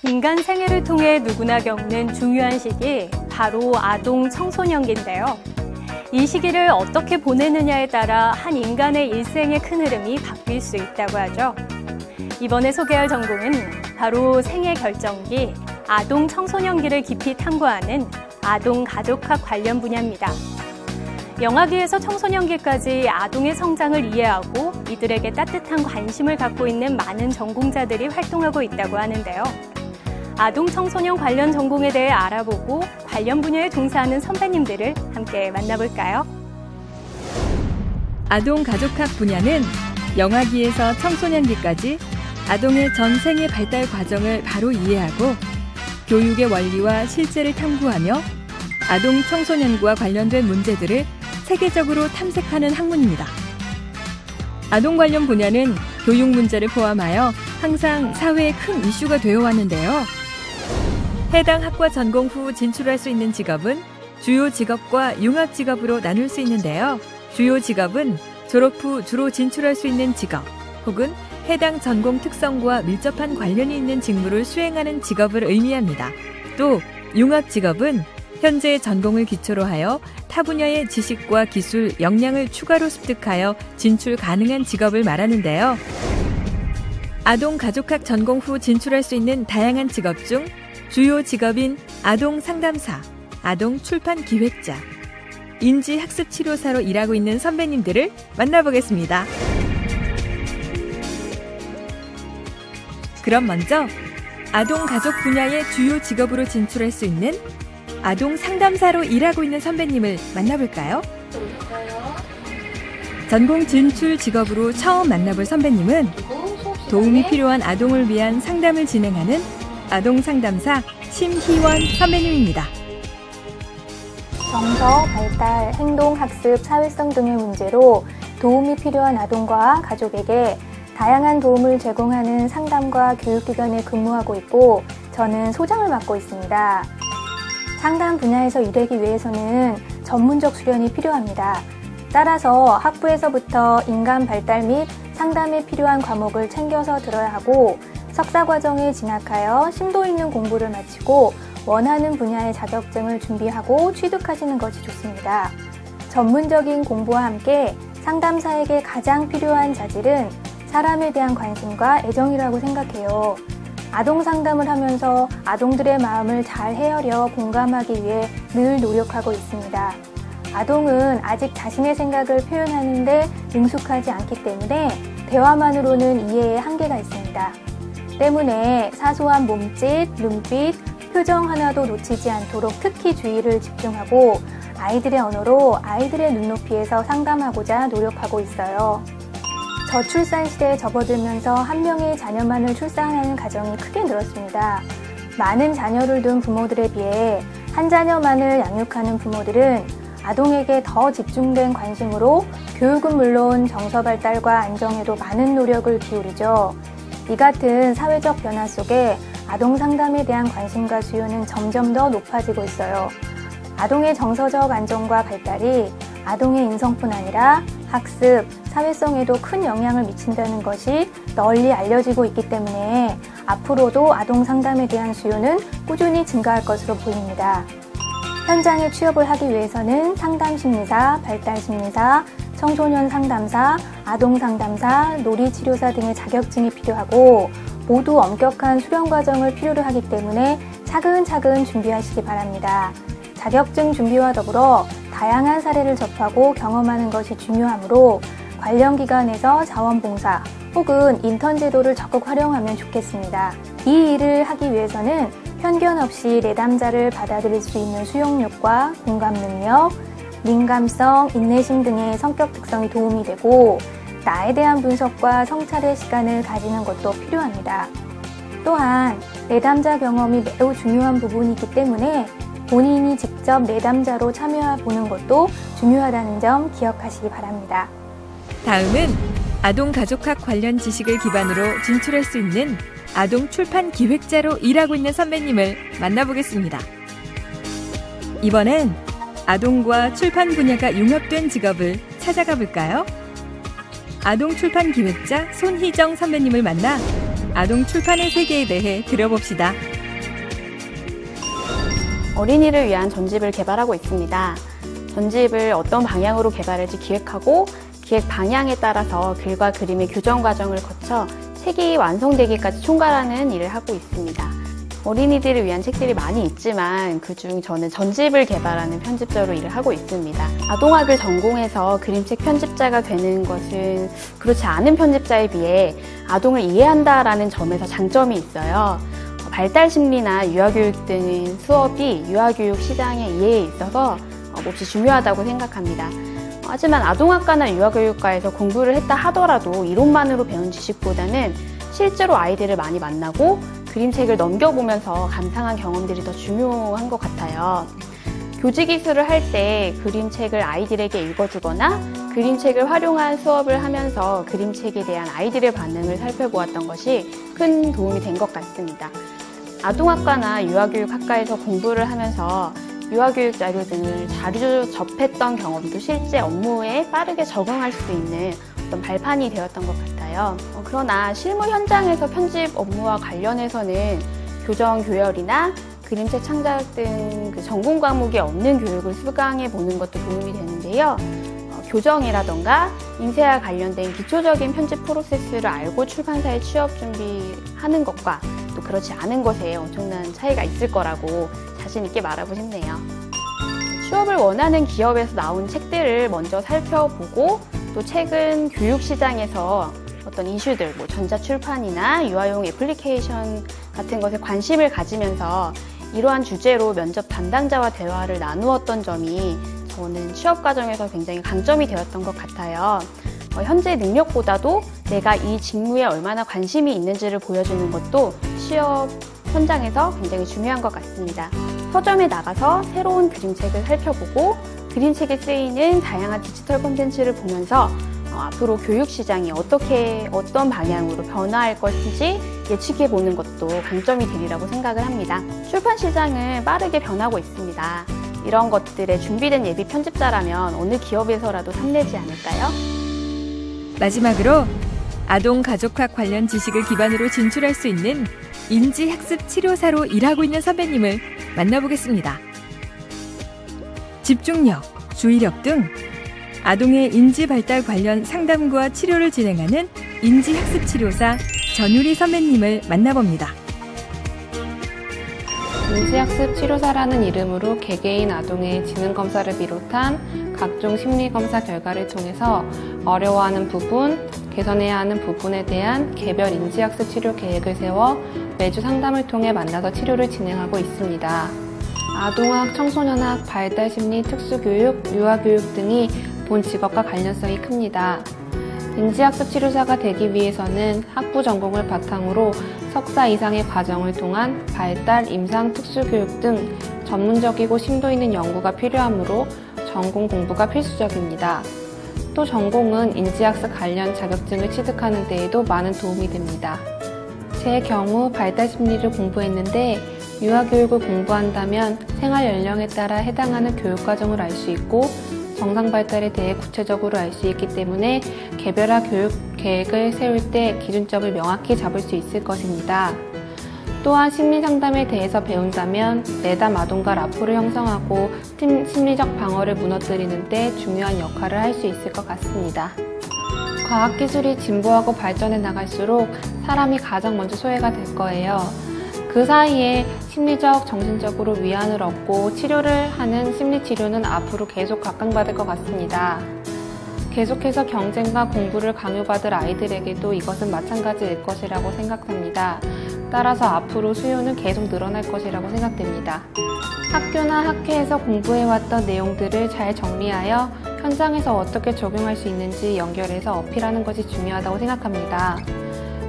인간 생애를 통해 누구나 겪는 중요한 시기, 바로 아동 청소년기인데요. 이 시기를 어떻게 보내느냐에 따라 한 인간의 일생의 큰 흐름이 바뀔 수 있다고 하죠. 이번에 소개할 전공은 바로 생애 결정기, 아동 청소년기를 깊이 탐구하는 아동 가족학 관련 분야입니다. 영아기에서 청소년기까지 아동의 성장을 이해하고 이들에게 따뜻한 관심을 갖고 있는 많은 전공자들이 활동하고 있다고 하는데요. 아동 청소년 관련 전공에 대해 알아보고 관련 분야에 종사하는 선배님들을 함께 만나볼까요? 아동 가족학 분야는 영아기에서 청소년기까지 아동의 전 생애 발달 과정을 바로 이해하고 교육의 원리와 실제를 탐구하며 아동 청소년과 관련된 문제들을 세계적으로 탐색하는 학문입니다. 아동 관련 분야는 교육 문제를 포함하여 항상 사회의 큰 이슈가 되어 왔는데요. 해당 학과 전공 후 진출할 수 있는 직업은 주요 직업과 융합 직업으로 나눌 수 있는데요. 주요 직업은 졸업 후 주로 진출할 수 있는 직업 혹은 해당 전공 특성과 밀접한 관련이 있는 직무를 수행하는 직업을 의미합니다. 또 융합 직업은 현재 전공을 기초로 하여 타 분야의 지식과 기술, 역량을 추가로 습득하여 진출 가능한 직업을 말하는데요. 아동 가족학 전공 후 진출할 수 있는 다양한 직업 중 주요 직업인 아동 상담사, 아동 출판 기획자, 인지 학습 치료사로 일하고 있는 선배님들을 만나보겠습니다. 그럼 먼저 아동 가족 분야의 주요 직업으로 진출할 수 있는 아동 상담사로 일하고 있는 선배님을 만나볼까요? 전공 진출 직업으로 처음 만나볼 선배님은 도움이 필요한 아동을 위한 상담을 진행하는 아동 상담사 심희원 선배님입니다. 정서, 발달, 행동, 학습, 사회성 등의 문제로 도움이 필요한 아동과 가족에게 다양한 도움을 제공하는 상담과 교육기관에 근무하고 있고 저는 소장을 맡고 있습니다. 상담 분야에서 일하기 위해서는 전문적 수련이 필요합니다. 따라서 학부에서부터 인간 발달 및 상담에 필요한 과목을 챙겨서 들어야 하고 석사 과정에 진학하여 심도 있는 공부를 마치고 원하는 분야의 자격증을 준비하고 취득하시는 것이 좋습니다. 전문적인 공부와 함께 상담사에게 가장 필요한 자질은 사람에 대한 관심과 애정이라고 생각해요. 아동 상담을 하면서 아동들의 마음을 잘 헤아려 공감하기 위해 늘 노력하고 있습니다. 아동은 아직 자신의 생각을 표현하는데 능숙하지 않기 때문에 대화만으로는 이해에 한계가 있습니다. 때문에 사소한 몸짓, 눈빛, 표정 하나도 놓치지 않도록 특히 주의를 집중하고 아이들의 언어로 아이들의 눈높이에서 상담하고자 노력하고 있어요. 저출산 시대에 접어들면서 한 명의 자녀만을 출산하는 가정이 크게 늘었습니다. 많은 자녀를 둔 부모들에 비해 한 자녀만을 양육하는 부모들은 아동에게 더 집중된 관심으로 교육은 물론 정서 발달과 안정에도 많은 노력을 기울이죠. 이 같은 사회적 변화 속에 아동 상담에 대한 관심과 수요는 점점 더 높아지고 있어요. 아동의 정서적 안정과 발달이 아동의 인성뿐 아니라 학습, 사회성에도 큰 영향을 미친다는 것이 널리 알려지고 있기 때문에 앞으로도 아동 상담에 대한 수요는 꾸준히 증가할 것으로 보입니다. 현장에 취업을 하기 위해서는 상담심리사, 발달심리사, 청소년 상담사, 아동 상담사, 놀이치료사 등의 자격증이 필요하고 모두 엄격한 수련 과정을 필요로 하기 때문에 차근차근 준비하시기 바랍니다. 자격증 준비와 더불어 다양한 사례를 접하고 경험하는 것이 중요하므로 관련 기관에서 자원봉사 혹은 인턴 제도를 적극 활용하면 좋겠습니다. 이 일을 하기 위해서는 편견 없이 내담자를 받아들일 수 있는 수용력과 공감 능력, 민감성, 인내심 등의 성격 특성이 도움이 되고 나에 대한 분석과 성찰의 시간을 가지는 것도 필요합니다. 또한 내담자 경험이 매우 중요한 부분이기 때문에 본인이 직접 내담자로 참여해보는 것도 중요하다는 점 기억하시기 바랍니다. 다음은 아동 가족학 관련 지식을 기반으로 진출할 수 있는 아동 출판 기획자로 일하고 있는 선배님을 만나보겠습니다. 이번엔 아동과 출판 분야가 융합된 직업을 찾아가 볼까요? 아동 출판 기획자 손희정 선배님을 만나 아동 출판의 세계에 대해 들어봅시다. 어린이를 위한 전집을 개발하고 있습니다. 전집을 어떤 방향으로 개발할지 기획하고 기획 방향에 따라서 글과 그림의 교정 과정을 거쳐 책이 완성되기까지 총괄하는 일을 하고 있습니다. 어린이들을 위한 책들이 많이 있지만 그중 저는 전집을 개발하는 편집자로 일을 하고 있습니다. 아동학을 전공해서 그림책 편집자가 되는 것은 그렇지 않은 편집자에 비해 아동을 이해한다라는 점에서 장점이 있어요. 발달심리나 유아교육 등의 수업이 유아교육 시장의 이해에 있어서 몹시 중요하다고 생각합니다. 하지만 아동학과나 유아교육과에서 공부를 했다 하더라도 이론만으로 배운 지식보다는 실제로 아이들을 많이 만나고 그림책을 넘겨보면서 감상한 경험들이 더 중요한 것 같아요. 교직이수를 할 때 그림책을 아이들에게 읽어주거나 그림책을 활용한 수업을 하면서 그림책에 대한 아이들의 반응을 살펴보았던 것이 큰 도움이 된 것 같습니다. 아동학과나 유아교육학과에서 공부를 하면서 유아교육 자료 등을 자주 접했던 경험도 실제 업무에 빠르게 적응할 수 있는 어떤 발판이 되었던 것 같아요. 그러나 실무 현장에서 편집 업무와 관련해서는 교정 교열이나 그림책 창작 등 그 전공 과목이 없는 교육을 수강해 보는 것도 도움이 되는데요. 교정이라던가 인쇄와 관련된 기초적인 편집 프로세스를 알고 출판사에 취업 준비하는 것과 또 그렇지 않은 것에 엄청난 차이가 있을 거라고 자신 있게 말하고 싶네요. 취업을 원하는 기업에서 나온 책들을 먼저 살펴보고 또 최근 교육 시장에서 어떤 이슈들, 전자출판이나 유아용 애플리케이션 같은 것에 관심을 가지면서 이러한 주제로 면접 담당자와 대화를 나누었던 점이 저는 취업 과정에서 굉장히 강점이 되었던 것 같아요. 현재 능력보다도 내가 이 직무에 얼마나 관심이 있는지를 보여주는 것도 취업 현장에서 굉장히 중요한 것 같습니다. 서점에 나가서 새로운 그림책을 살펴보고 그림책에 쓰이는 다양한 디지털 콘텐츠를 보면서 앞으로 교육 시장이 어떤 방향으로 변화할 것인지 예측해 보는 것도 강점이 되리라고 생각을 합니다. 출판 시장은 빠르게 변하고 있습니다. 이런 것들에 준비된 예비 편집자라면 어느 기업에서라도 탐내지 않을까요? 마지막으로 아동 가족학 관련 지식을 기반으로 진출할 수 있는 인지학습 치료사로 일하고 있는 선배님을 만나보겠습니다. 집중력, 주의력 등 아동의 인지 발달 관련 상담과 치료를 진행하는 인지학습 치료사 전유리 선배님을 만나봅니다. 인지학습 치료사라는 이름으로 개개인 아동의 지능검사를 비롯한 각종 심리검사 결과를 통해서 어려워하는 부분, 개선해야 하는 부분에 대한 개별 인지학습 치료 계획을 세워 매주 상담을 통해 만나서 치료를 진행하고 있습니다. 아동학, 청소년학, 발달심리, 특수교육, 유아교육 등이 본 직업과 관련성이 큽니다. 인지학습 치료사가 되기 위해서는 학부 전공을 바탕으로 석사 이상의 과정을 통한 발달, 임상, 특수교육 등 전문적이고 심도 있는 연구가 필요하므로 전공 공부가 필수적입니다. 또 전공은 인지학습 관련 자격증을 취득하는 데에도 많은 도움이 됩니다. 제 경우 발달심리를 공부했는데 유아교육을 공부한다면 생활 연령에 따라 해당하는 교육과정을 알 수 있고 정상 발달에 대해 구체적으로 알 수 있기 때문에 개별화 교육 계획을 세울 때 기준점을 명확히 잡을 수 있을 것입니다. 또한 심리상담에 대해서 배운다면 내담 아동과 라포를 형성하고 심리적 방어를 무너뜨리는 데 중요한 역할을 할 수 있을 것 같습니다. 과학기술이 진보하고 발전해 나갈수록 사람이 가장 먼저 소외가 될 거예요. 그 사이에 심리적, 정신적으로 위안을 얻고 치료를 하는 심리치료는 앞으로 계속 각광받을 것 같습니다. 계속해서 경쟁과 공부를 강요받을 아이들에게도 이것은 마찬가지일 것이라고 생각합니다. 따라서 앞으로 수요는 계속 늘어날 것이라고 생각됩니다. 학교나 학회에서 공부해왔던 내용들을 잘 정리하여 현장에서 어떻게 적용할 수 있는지 연결해서 어필하는 것이 중요하다고 생각합니다.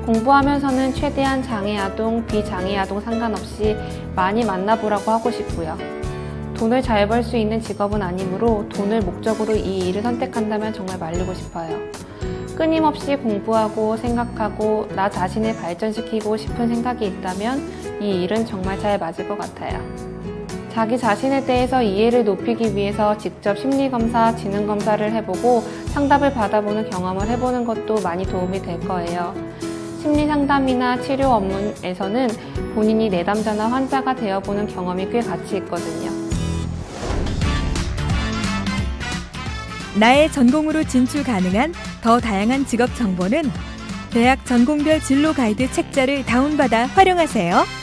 공부하면서는 최대한 장애아동, 비장애아동 상관없이 많이 만나보라고 하고 싶고요. 돈을 잘 벌 수 있는 직업은 아니므로 돈을 목적으로 이 일을 선택한다면 정말 말리고 싶어요. 끊임없이 공부하고 생각하고 나 자신을 발전시키고 싶은 생각이 있다면 이 일은 정말 잘 맞을 것 같아요. 자기 자신에 대해서 이해를 높이기 위해서 직접 심리검사, 지능검사를 해보고 상담을 받아보는 경험을 해보는 것도 많이 도움이 될 거예요. 심리 상담이나 치료 업무에서는 본인이 내담자나 환자가 되어보는 경험이 꽤 가치 있거든요. 나의 전공으로 진출 가능한 더 다양한 직업 정보는 대학 전공별 진로 가이드 책자를 다운받아 활용하세요.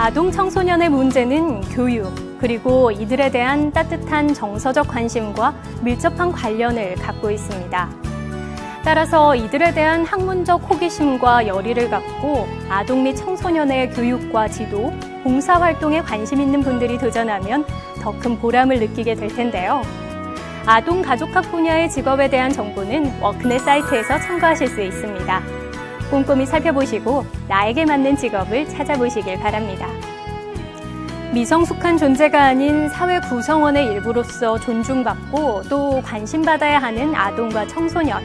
아동 청소년의 문제는 교육, 그리고 이들에 대한 따뜻한 정서적 관심과 밀접한 관련을 갖고 있습니다. 따라서 이들에 대한 학문적 호기심과 열의를 갖고 아동 및 청소년의 교육과 지도, 봉사활동에 관심 있는 분들이 도전하면 더 큰 보람을 느끼게 될 텐데요. 아동 가족학 분야의 직업에 대한 정보는 워크넷 사이트에서 참고하실 수 있습니다. 꼼꼼히 살펴보시고 나에게 맞는 직업을 찾아보시길 바랍니다. 미성숙한 존재가 아닌 사회 구성원의 일부로서 존중받고 또 관심받아야 하는 아동과 청소년.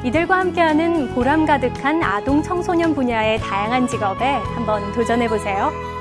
이들과 함께하는 보람 가득한 아동 청소년 분야의 다양한 직업에 한번 도전해보세요.